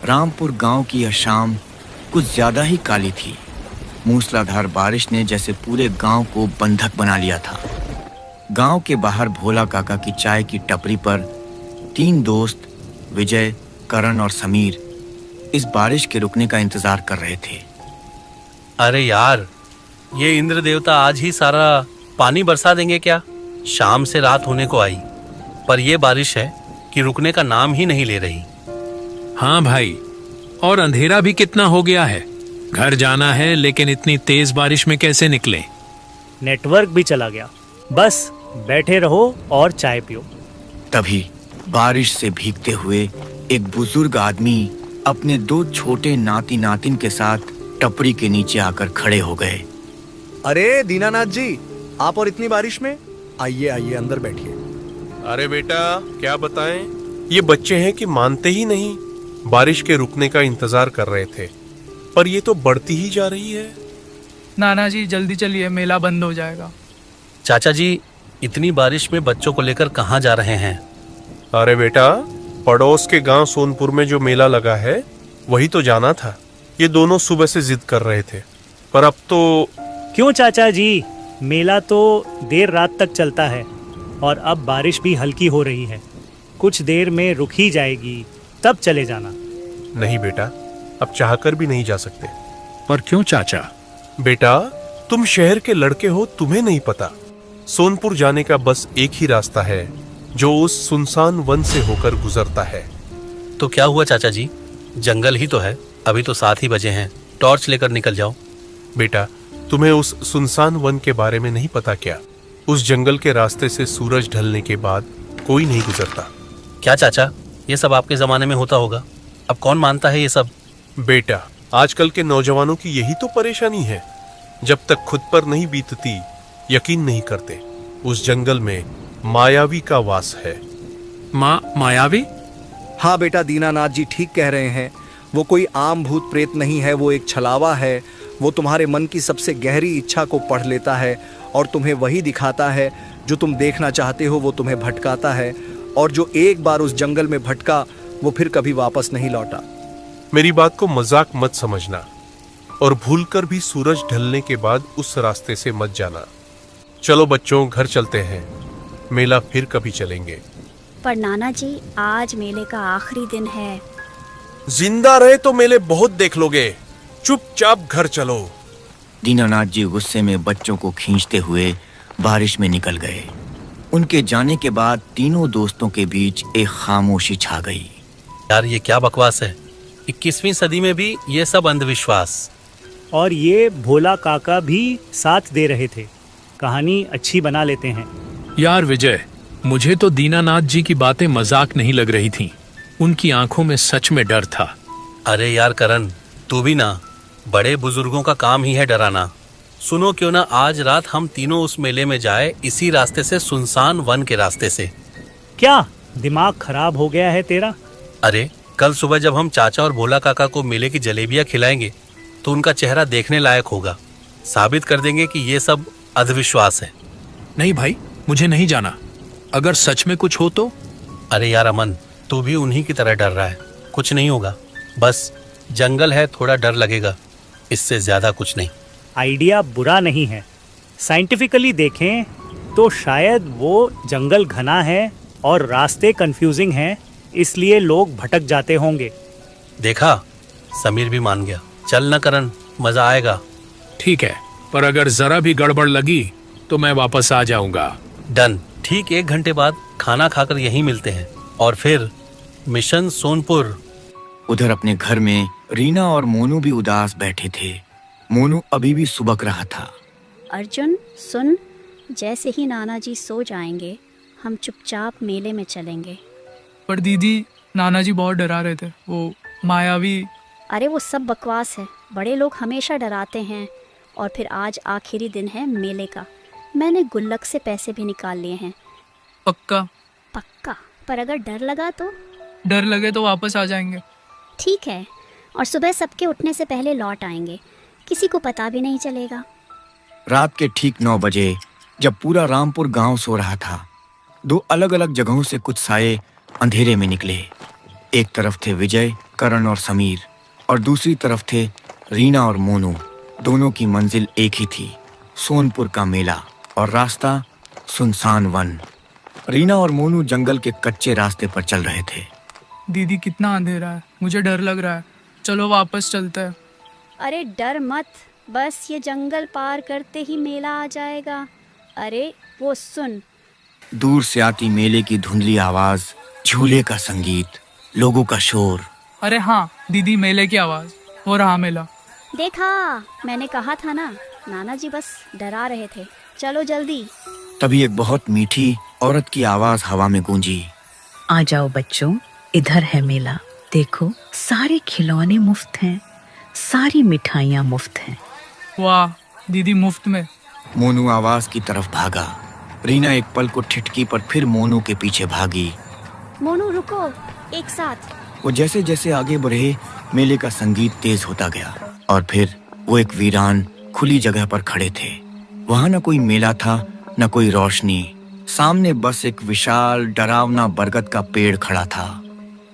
रामपुर गांव की यह शाम कुछ ज्यादा ही काली थी। मूसलाधार बारिश ने जैसे पूरे गांव को बंधक बना लिया था। गांव के बाहर भोला काका की चाय की टपरी पर 3 दोस्त विजय, करण और समीर इस बारिश के रुकने का इंतजार कर रहे थे। अरे यार, ये इंद्र देवता आज ही सारा पानी बरसा देंगे क्या? शाम से रात होने को आई, पर ये बारिश है कि रुकने का नाम ही नहीं ले रही। हाँ भाई, और अंधेरा भी कितना हो गया है। घर जाना है, लेकिन इतनी तेज बारिश में कैसे निकले? नेटवर्क भी चला गया। बस बैठे रहो और चाय पियो। तभी बारिश से भीगते हुए एक बुजुर्ग आदमी अपने 2 छोटे नाती नातिन के साथ टपरी के नीचे आकर खड़े हो गए। अरे दीनानाथ जी, आप और इतनी बारिश में? आइए आइए, अंदर बैठिए। अरे बेटा, क्या बताएं, ये बच्चे हैं कि मानते ही नहीं। बारिश के रुकने का इंतजार कर रहे थे, पर ये तो बढ़ती ही जा रही है। नाना जी जल्दी चलिए, मेला बंद हो जाएगा। चाचा जी, इतनी बारिश में बच्चों को लेकर कहाँ जा रहे हैं? अरे बेटा, पड़ोस के गांव सोनपुर में जो मेला लगा है वही तो जाना था। ये दोनों सुबह से जिद कर रहे थे, पर अब तो। क्यों चाचा जी, मेला तो देर रात तक चलता है और अब बारिश भी हल्की हो रही है। कुछ देर में रुक ही जाएगी, तब चले जाना। नहीं बेटा, अब चाहकर भी नहीं जा सकते। पर क्यों चाचा? बेटा, तुम शहर के लड़के हो, तुम्हें नहीं पता। सोनपुर जाने का बस एक ही रास्ता है, जो उस सुनसान वन से होकर गुजरता है। तो क्या हुआ चाचा जी, जंगल ही तो है। अभी तो 7 ही बजे हैं, टॉर्च लेकर निकल जाओ। बेटा, तुम्हें उस सुनसान वन के बारे में नहीं पता क्या? उस जंगल के रास्ते से सूरज ढलने के बाद कोई नहीं गुजरता। क्या चाचा, ये सब आपके जमाने में होता होगा, अब कौन मानता है ये सब? बेटा, आजकल के नौजवानों की यही तो परेशानी है। जब तक खुद पर नहीं बीतती, यकीन नहीं करते। उस जंगल में मायावी का वास है। मायावी? हाँ बेटा, दीनानाथ जी ठीक कह रहे हैं। वो कोई आम भूत प्रेत नहीं है, वो एक छलावा है। वो तुम्हारे मन की सबसे गहरी इच्छा को पढ़ लेता है और तुम्हें वही दिखाता है जो तुम देखना चाहते हो। वो तुम्हें भटकाता है, और जो एक बार उस जंगल में भटका वो फिर कभी वापस नहीं लौटा। मेरी बात को मजाक मत समझना, और भूलकर भी सूरज ढलने के बाद उस रास्ते से मत जाना। चलो बच्चों, घर चलते हैं, मेला फिर कभी चलेंगे। पर नाना जी, आज मेले का आखिरी दिन है। जिंदा रहे तो मेले बहुत देख लोगे, चुपचाप घर चलो। दीनानाथ जी गुस्से में बच्चों को खींचते हुए बारिश में निकल गए। उनके जाने के बाद तीनों दोस्तों के बीच एक खामोशी छा गई। यार, ये क्या बकवास है? 21वीं सदी में भी ये सब अंधविश्वास। और ये भोला काका भी साथ दे रहे थे। कहानी अच्छी बना लेते हैं। यार विजय, मुझे तो दीनानाथ जी की बातें मजाक नहीं लग रही थीं। उनकी आंखों में सच में डर था। अरे यार करण, तू भी ना, बड़े बुजुर्गों का काम ही है डराना। सुनो, क्यों ना आज रात हम तीनों उस मेले में जाए, इसी रास्ते से, सुनसान वन के रास्ते से। क्या दिमाग खराब हो गया है तेरा? अरे, कल सुबह जब हम चाचा और भोला काका को मेले की जलेबियां खिलाएंगे तो उनका चेहरा देखने लायक होगा। साबित कर देंगे कि ये सब अंधविश्वास है। नहीं भाई, मुझे नहीं जाना। अगर सच में कुछ हो तो? अरे यार अमन, तू भी उन्हीं की तरह डर रहा है। कुछ नहीं होगा, बस जंगल है, थोड़ा डर लगेगा, इससे ज्यादा कुछ नहीं। आइडिया बुरा नहीं है। साइंटिफिकली देखें तो शायद वो जंगल घना है और रास्ते कंफ्यूजिंग हैं, इसलिए लोग भटक जाते होंगे। देखा, समीर भी मान गया। चल न करण, मजा आएगा। ठीक है, पर अगर जरा भी गड़बड़ लगी तो मैं वापस आ जाऊंगा। डन। ठीक 1 घंटे बाद खाना खाकर यहीं मिलते हैं, और फिर मिशन सोनपुर। उधर अपने घर में रीना और मोनू भी उदास बैठे थे। मोनू अभी भी सुबक रहा था। अर्जुन सुन, जैसे ही नाना जी सो जाएंगे हम चुपचाप मेले में चलेंगे। पर दीदी, नाना जी बहुत डरा रहे थे, वो मायावी। अरे वो सब बकवास है, बड़े लोग हमेशा डराते हैं। और फिर आज आखिरी दिन है मेले का, मैंने गुल्लक से पैसे भी निकाल लिए हैं। पक्का? पक्का। पर अगर डर लगा तो? डर लगे तो वापस आ जाएंगे। ठीक है, और सुबह सबके उठने से पहले लौट आएंगे, किसी को पता भी नहीं चलेगा। रात के ठीक 9 बजे जब पूरा रामपुर गांव सो रहा था, 2 अलग अलग जगहों से कुछ साये अंधेरे में निकले। एक तरफ थे विजय करण और समीर, और दूसरी तरफ थे रीना और मोनू। दोनों की मंजिल एक ही थी, सोनपुर का मेला, और रास्ता सुनसान वन। रीना और मोनू जंगल के कच्चे रास्ते पर चल रहे थे। दीदी कितना अंधेरा है, मुझे डर लग रहा है। चलो वापस चलते हैं। अरे डर मत, बस ये जंगल पार करते ही मेला आ जाएगा। अरे वो सुन। दूर से आती मेले की धुंधली आवाज, झूले का संगीत, लोगों का शोर। अरे हाँ दीदी, मेले की आवाज, हो रहा मेला। देखा, मैंने कहा था ना, नाना जी बस डरा रहे थे। चलो जल्दी। तभी एक बहुत मीठी औरत की आवाज हवा में गूंजी। आ जाओ बच्चों, इधर है मेला। देखो, सारे खिलौने मुफ्त हैं, सारी मिठाइयाँ मुफ्त हैं। वाह दीदी, मुफ्त में। मोनू आवाज की तरफ भागा। रीना एक पल को ठिठकी पर फिर मोनू के पीछे भागी। मोनू रुको, एक साथ। वो जैसे जैसे आगे बढ़े, मेले का संगीत तेज होता गया, और फिर वो एक वीरान खुली जगह पर खड़े थे। वहां न कोई मेला था, न कोई रोशनी। सामने बस एक विशाल डरावना बरगद का पेड़ खड़ा था।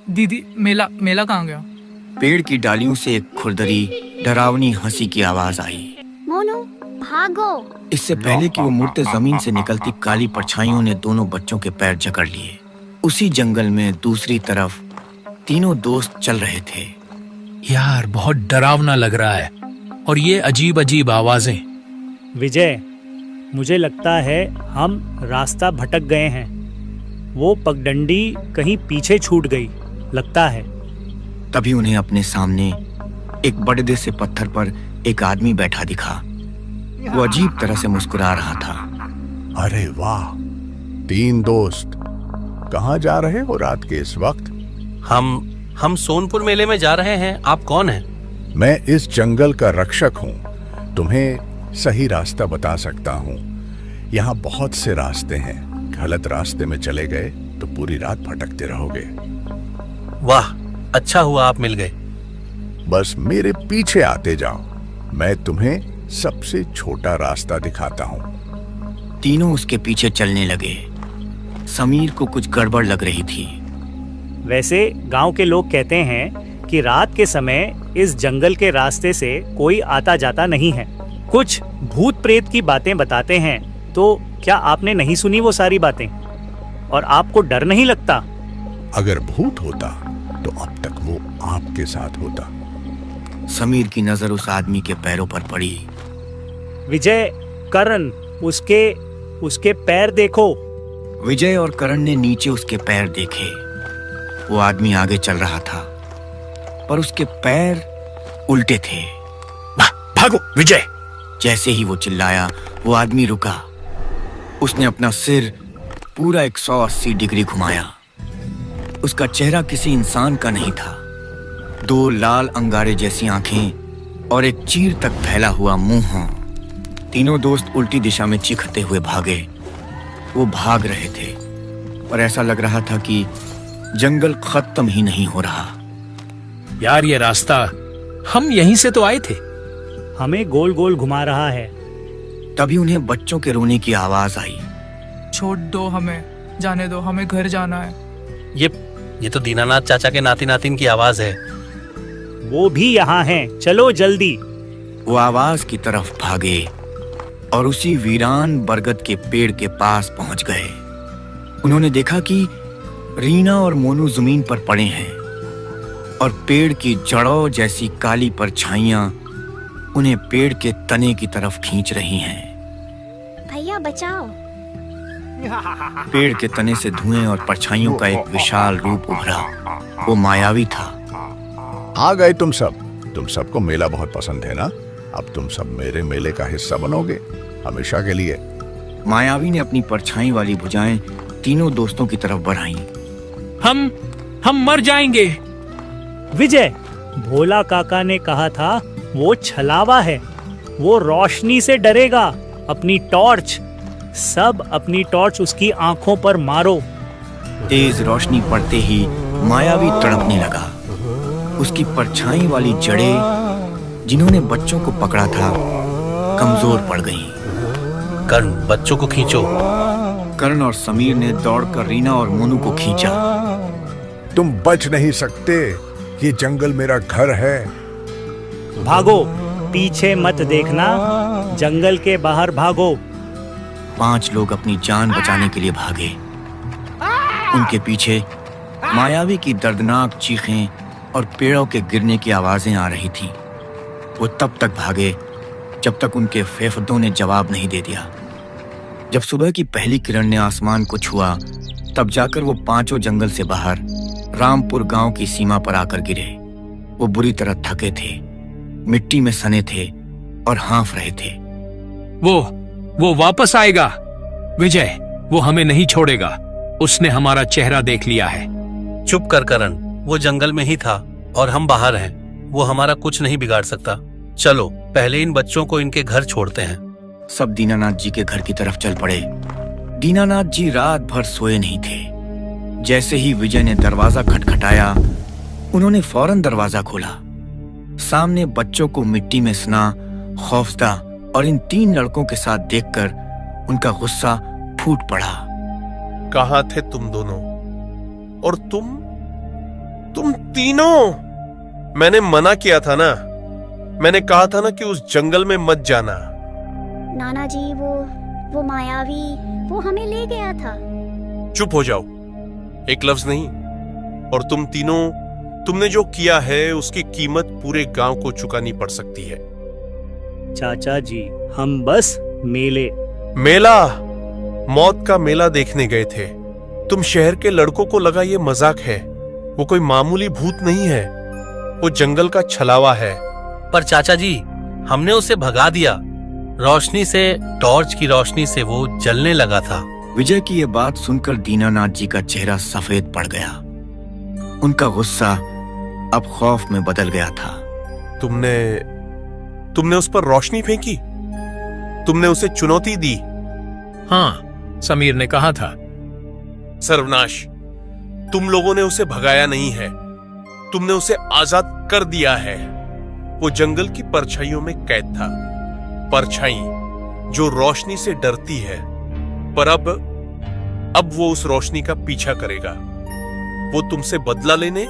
दीदी, मेला कहाँ गया? पेड़ की डालियों से एक खुरदरी डरावनी हंसी की आवाज आई। मोनू भागो। इससे पहले कि वो मुड़ते जमीन से निकलती काली परछाइयों ने दोनों बच्चों के पैर जकड़ लिए। उसी जंगल में दूसरी तरफ तीनों दोस्त चल रहे थे। यार, बहुत डरावना लग रहा है, और ये अजीब अजीब आवाजें। विजय, मुझे लगता है हम रास्ता भटक गए हैं। वो पगडंडी कहीं पीछे छूट गई लगता है। तभी उन्हें अपने सामने एक बड़े से पत्थर पर एक आदमी बैठा दिखा। वो अजीब तरह से मुस्कुरा रहा था। अरे वाह, 3 दोस्त, कहाँ जा रहे हो रात के इस वक्त? हम सोनपुर मेले में जा रहे हैं। आप कौन हैं? मैं इस जंगल का रक्षक हूँ, तुम्हें सही रास्ता बता सकता हूँ। यहाँ बहुत से रास्ते हैं, गलत रास्ते में चले गए तो पूरी रात भटकते रहोगे। वाह, अच्छा हुआ आप मिल गए। बस मेरे पीछे आते जाओ, मैं तुम्हें सबसे छोटा रास्ता दिखाता हूँ। तीनों उसके पीछे चलने लगे। समीर को कुछ गड़बड़ लग रही थी। वैसे गांव के लोग कहते हैं कि रात के समय इस जंगल के रास्ते से कोई आता जाता नहीं है। कुछ भूत प्रेत की बातें बताते हैं। तो क्या आपने नहीं सुनी वो सारी बातें? और आपको डर नहीं लगता? अगर भूत होता तो अब तक वो आपके साथ होता। समीर की नजर उस आदमी के पैरों पर पड़ी। विजय, करण, उसके पैर देखो। विजय और करण ने नीचे उसके पैर देखे। वो आदमी आगे चल रहा था, पर उसके पैर उल्टे थे। भागो विजय! जैसे ही वो चिल्लाया, वो आदमी रुका। उसने अपना सिर पूरा 180 डिग्री घुमाया। उसका चेहरा किसी इंसान का नहीं था। 2 लाल अंगारे जैसी आंखें और एक चीर तक फैला हुआ मुंह। तीनों दोस्त उल्टी दिशा में चीखते हुए भागे। वो भाग रहे थे, पर ऐसा लग रहा था कि जंगल खत्म ही नहीं हो रहा। यार, ये रास्ता, हम यहीं से तो आए थे। हमें गोल गोल घुमा रहा है। तभी उन्हें बच्चों के रोने की आवाज आई। छोड़ दो, हमें जाने दो, हमें घर जाना है। ये तो दीनानाथ चाचा के नाती नातिन की आवाज है। वो भी यहाँ हैं, चलो जल्दी। वो आवाज की तरफ भागे और उसी वीरान बरगद के पेड़ के पास पहुंच गए। उन्होंने देखा कि रीना और मोनू जमीन पर पड़े हैं और पेड़ की जड़ों जैसी काली परछाइयां उन्हें पेड़ के तने की तरफ खींच रही हैं। भैया बचाओ। पेड़ के तने से धुएं और परछाइयों का एक विशाल रूप उभरा। वो मायावी था। आ गए तुम सब। तुम सबको मेला बहुत पसंद है ना? अब तुम सब मेरे मेले का हिस्सा बनोगे हमेशा के लिए। मायावी ने अपनी परछाई वाली भुजाएं तीनों दोस्तों की तरफ बढ़ाईं। हम मर जाएंगे। विजय, भोला काका ने कहा था वो छलावा है, वो रोशनी से डरेगा। अपनी टॉर्च, सब अपनी टॉर्च उसकी आंखों पर मारो। तेज रोशनी पड़ते ही मायावी तड़पने लगा। उसकी परछाई वाली जड़ें जिन्होंने बच्चों को पकड़ा था कमजोर पड़ गईं। कर्ण, बच्चों को खींचो। कर्ण और समीर ने दौड़कर रीना और मोनू को खींचा। तुम बच नहीं सकते, ये जंगल मेरा घर है। भागो, पीछे मत देखना, जंगल के बाहर भागो। 5 लोग अपनी जान बचाने के लिए भागे। उनके पीछे मायावी की दर्दनाक चीखें और पेड़ों के गिरने की आवाजें आ रही थीं। वो तब तक भागे जब तक उनके फेफड़ों ने जवाब नहीं दे दिया। जब सुबह की पहली किरण ने आसमान को छुआ, तब जाकर वो 5 जंगल से बाहर रामपुर गांव की सीमा पर आकर गिरे। वो बुरी तरह थके थे, मिट्टी में सने थे और हाँफ रहे थे। वो वापस आएगा विजय, वो हमें नहीं छोड़ेगा। उसने हमारा चेहरा देख लिया है। चुप कर करण, वो जंगल में ही था और हम बाहर हैं। वो हमारा कुछ नहीं बिगाड़ सकता। चलो पहले इन बच्चों को इनके घर छोड़ते हैं। सब दीनानाथ जी के घर की तरफ चल पड़े। दीनानाथ जी रात भर सोए नहीं थे। जैसे ही विजय ने दरवाजा खटखटाया, उन्होंने फौरन दरवाजा खोला। सामने बच्चों को मिट्टी में सना, खौफदा और इन 3 लड़कों के साथ देखकर उनका गुस्सा फूट पड़ा। कहाँ थे तुम दोनों? और तुम तीनों? मैंने मना किया था ना, मैंने कहा था ना कि उस जंगल में मत जाना। नाना जी, वो मायावी, वो हमें ले गया था। चुप हो जाओ, एक लफ्ज नहीं। और तुम तीनों, तुमने जो किया है उसकी कीमत पूरे गांव को चुकानी पड़ सकती है। चाचा जी, हम बस मेला, मौत का मेला देखने गए थे। तुम शहर के लड़कों को लगा ये मजाक है। वो कोई मामूली भूत नहीं है, वो जंगल का छलावा है। पर चाचा जी, हमने उसे भगा दिया। रोशनी से, टॉर्च की रोशनी से वो जलने लगा था। विजय की ये बात सुनकर दीनानाथ जी का चेहरा सफेद पड़ गया। उनका गुस्सा अब खौफ में बदल गया था। तुमने उस पर रोशनी फेंकी? तुमने उसे चुनौती दी? हाँ, समीर ने कहा था। सर्वनाश, तुम लोगों ने उसे भगाया नहीं है, तुमने उसे आजाद कर दिया है। वो जंगल की परछाइयों में कैद था, परछाई जो रोशनी से डरती है। पर अब वो उस रोशनी का पीछा करेगा। वो तुमसे बदला लेने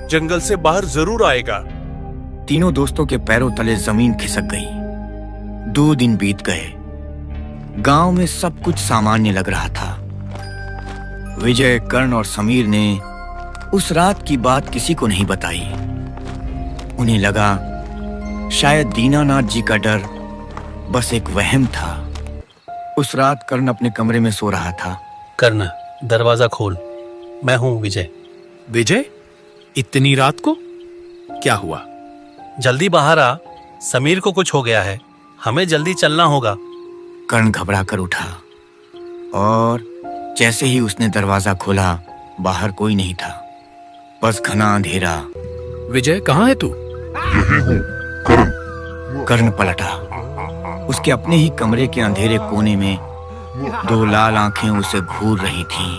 जंगल से बाहर जरूर आएगा। तीनों दोस्तों के पैरों तले जमीन खिसक गई। 2 दिन बीत गए। गांव में सब कुछ सामान्य लग रहा था। विजय, कर्ण और समीर ने उस रात की बात किसी को नहीं बताई। उन्हें लगा शायद दीनानाथ जी का डर बस एक वहम था। उस रात कर्ण अपने कमरे में सो रहा था। कर्ण, दरवाजा खोल, मैं हूं विजय। विजय, इतनी रात को क्या हुआ? जल्दी बाहर आ, समीर को कुछ हो गया है, हमें जल्दी चलना होगा। कर्ण घबरा कर उठा और जैसे ही उसने दरवाजा खोला, बाहर कोई नहीं था, बस घना अंधेरा। विजय, कहाँ है तू? कर्ण पलटा। उसके अपने ही कमरे के अंधेरे कोने में 2 लाल आंखें उसे घूर रही थीं।